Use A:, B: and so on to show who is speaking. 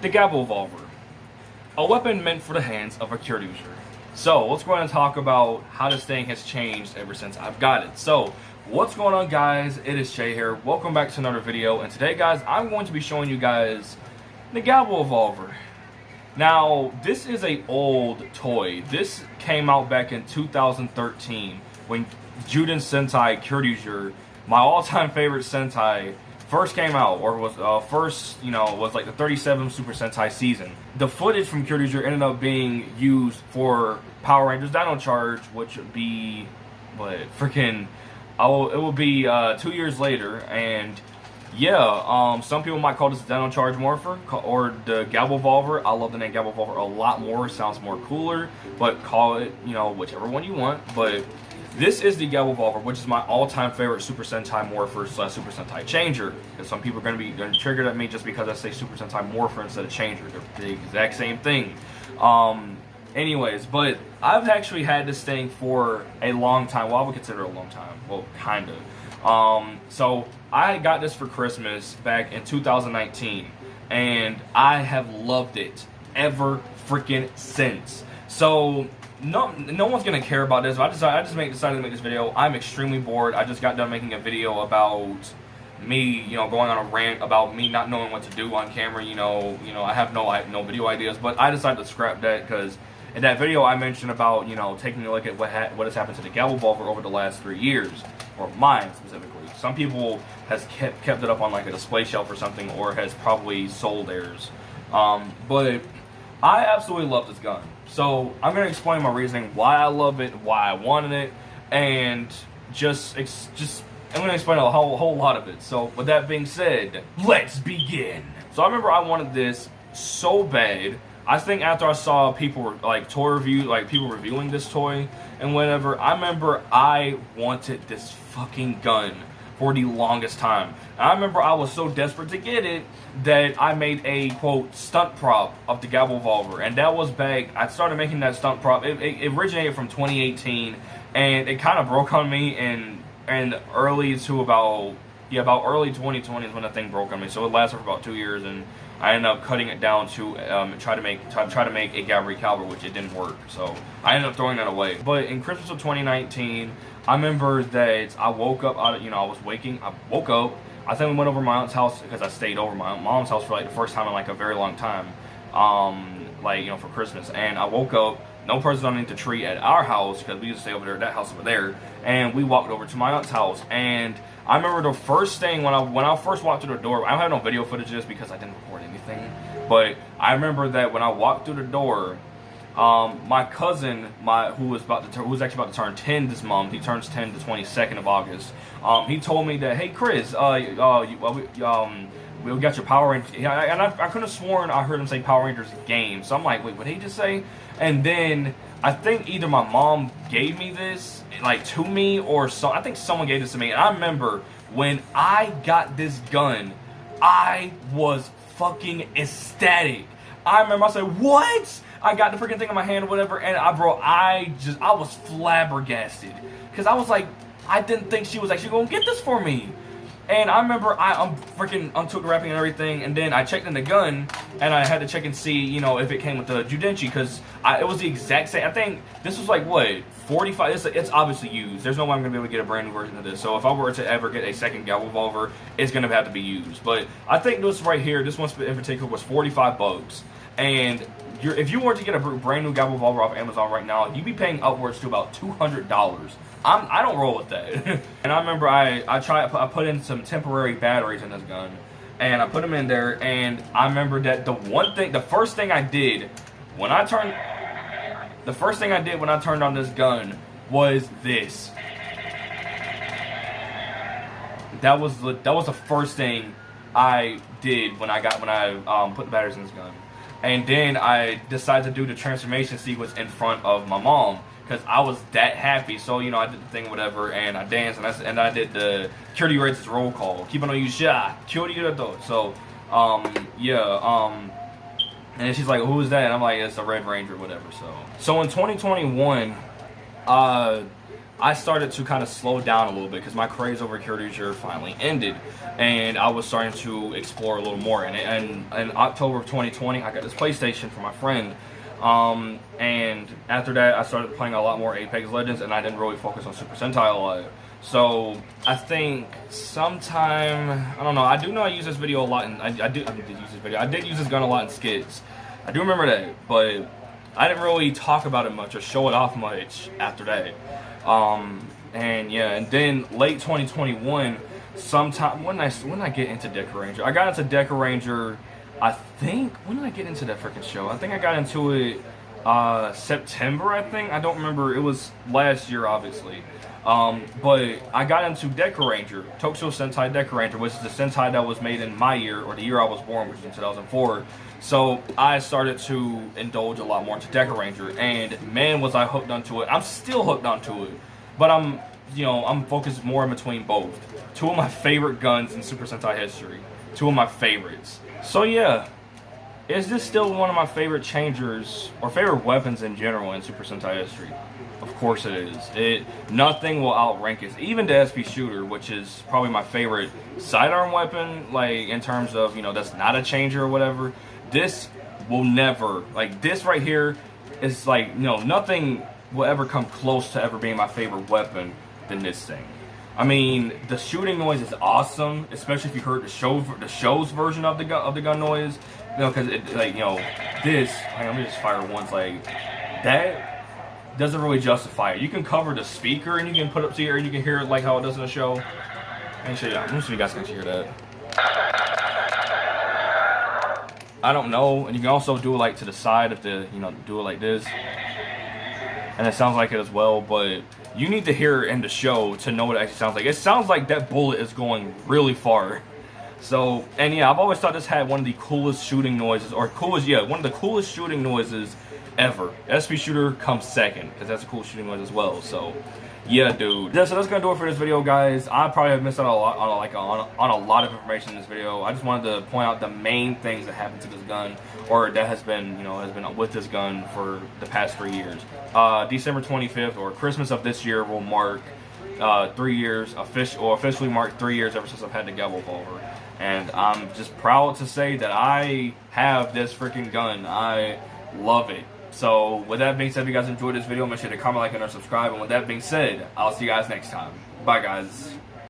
A: the Gaburevolver, a weapon meant for the hands of a Kyoryuger. So let's go ahead and talk about how this thing has changed ever since I've got it. So what's going on, guys? It is Shay here. Welcome back to another video, and today, guys, I'm going to be showing you guys the Gaburevolver. Now, this is a old toy. This came out back in 2013 when Juden Sentai Kyoryuger, my all-time favorite Sentai, first came out, or was was like the 37 Super Sentai season. The footage from Kyoryuger ended up being used for Power Rangers Dino Charge, which would be, it will be 2 years later, and yeah, some people might call this Dino Charge Morpher or the Gaburevolver. I love the name Gaburevolver a lot more. It sounds more cooler, but call it, whichever one you want. But this is the Gaburevolver, which is my all-time favorite Super Sentai Morpher / Super Sentai Changer. Because some people are going to be triggered at me just because I say Super Sentai Morpher instead of Changer. They're the exact same thing. Anyways, but I've actually had this thing for a long time. Well, I would consider it a long time. Well, kind of. So I got this for Christmas back in 2019, and I have loved it ever freaking since. So no one's gonna care about this. I decided to make this video. I'm extremely bored. I just got done making a video about me, going on a rant about me not knowing what to do on camera. I have no video ideas, but I decided to scrap that because in that video I mentioned about taking a look at what has happened to the Gaburevolver over the last 3 years, or mine specifically. Some people has kept it up on like a display shelf or something, or has probably sold theirs. But I absolutely love this gun. So I'm gonna explain my reasoning why I love it, why I wanted it, and just I'm gonna explain a whole lot of it. So with that being said, let's begin. So I remember I wanted this so bad. I think after I saw people people reviewing this toy and whatever, I remember I wanted this fucking gun for the longest time. And I remember I was so desperate to get it that I made a quote stunt prop of the Gaburevolver, and that was back. I started making that stunt prop. It originated from 2018, and it kind of broke on me in early to about early 2020 is when the thing broke on me. So it lasted for about 2 years, and I ended up cutting it down to try to make a Gaburevolver, which it didn't work. So I ended up throwing that away. But in Christmas of 2019, I remember that I woke up I woke up. I think we went over my aunt's house because I stayed over my mom's house for like the first time in like a very long time, for Christmas. And I woke up, no presents underneath the tree at our house because we used to stay over there at that house over there. And we walked over to my aunt's house, and I remember the first thing when I first walked through the door. I don't have no video footage of this because I didn't record anything, but I remember that when I walked through the door, my cousin, who was actually about to turn 10 this month. He turns 10 the 22nd of August. He told me that, hey Chris, we got your Power Rangers. And I could have sworn I heard him say Power Rangers game. So I'm like, wait, what did he just say? And then I think either my mom gave me this to me, or I think someone gave this to me. And I remember when I got this gun, I was fucking ecstatic. I remember I said, what? I got the freaking thing in my hand or whatever, and I was flabbergasted. Because I was like, I didn't think she was actually going to get this for me. And I remember I untook the wrapping and everything, and then I checked in the gun, and I had to check and see, if it came with the Judenchi, because it was the exact same. I think this was like, what, 45? It's obviously used. There's no way I'm going to be able to get a brand new version of this. So if I were to ever get a second Gaburevolver, it's going to have to be used. But I think this right here, this one in particular, was 45 bucks. And if you were to get a brand new Gaburevolver off Amazon right now, you'd be paying upwards to about $200. I don't roll with that. And I remember I put in some temporary batteries in this gun, and I put them in there, and I remember that the first thing I did when I turned on this gun was this. That was the first thing I did when I put the batteries in this gun. And then I decided to do the transformation sequence in front of my mom because I was that happy. So I did the thing, whatever, and I danced, and I did the Kyoryuger's roll call. Keep on you shot, Kyoryuger. So and then she's like, "Who's that?" And I'm like, "It's a Red Ranger, whatever." So in 2021, I started to kind of slow down a little bit because my craze over Kyoryuger finally ended, and I was starting to explore a little more. And in October of 2020, I got this PlayStation from my friend, and after that, I started playing a lot more Apex Legends, and I didn't really focus on Super Sentai a lot. So I think sometime, I don't know. I do know I use this video a lot, and I did use this video. I did use this gun a lot in skits. I do remember that, but I didn't really talk about it much or show it off much after that. And yeah, and then late 2021, sometime when I get into Deca Ranger, I got into Deca Ranger. I think, when did I get into that freaking show? I think I got into it September. I think, I don't remember. It was last year, obviously. But I got into Deca Ranger, Tokusho Sentai Deca Ranger, which is the Sentai that was made in my year, or the year I was born, which is in 2004. So I started to indulge a lot more into Deca Ranger, and man, was I hooked onto it. I'm still hooked onto it, but I'm focused more in between both. Two of my favorite guns in Super Sentai history. Two of my favorites. So yeah, is this still one of my favorite changers, or favorite weapons in general in Super Sentai history? Of course it is. Nothing will outrank it. Even the SP Shooter, which is probably my favorite sidearm weapon, like in terms of, that's not a changer or whatever. This will never, like this right here is like, nothing will ever come close to ever being my favorite weapon than this thing. I mean, the shooting noise is awesome, especially if you heard the show's version of the gun noise. Because this. Let me just fire once. Like that doesn't really justify it. You can cover the speaker and you can put it up to here and you can hear it like how it does in the show. Let me see if you guys can hear that. I don't know, and you can also do it like to the side if do it like this, and it sounds like it as well. But you need to hear it in the show to know what it actually sounds like. It sounds like that bullet is going really far. So, and yeah, I've always thought this had one of the coolest shooting noises, one of the coolest shooting noises ever. SP Shooter comes second because that's a cool shooting noise as well. So yeah, dude. Yeah, so that's gonna do it for this video, guys. I probably have missed out on a lot of information in this video. I just wanted to point out the main things that happened to this gun, or that has been with this gun for the past 3 years. December 25th, or Christmas of this year, will mark 3 years, officially mark 3 years ever since I've had the Gaburevolver. And I'm just proud to say that I have this freaking gun. I love it. So with that being said, if you guys enjoyed this video, make sure to comment, like, and subscribe. And with that being said, I'll see you guys next time. Bye, guys.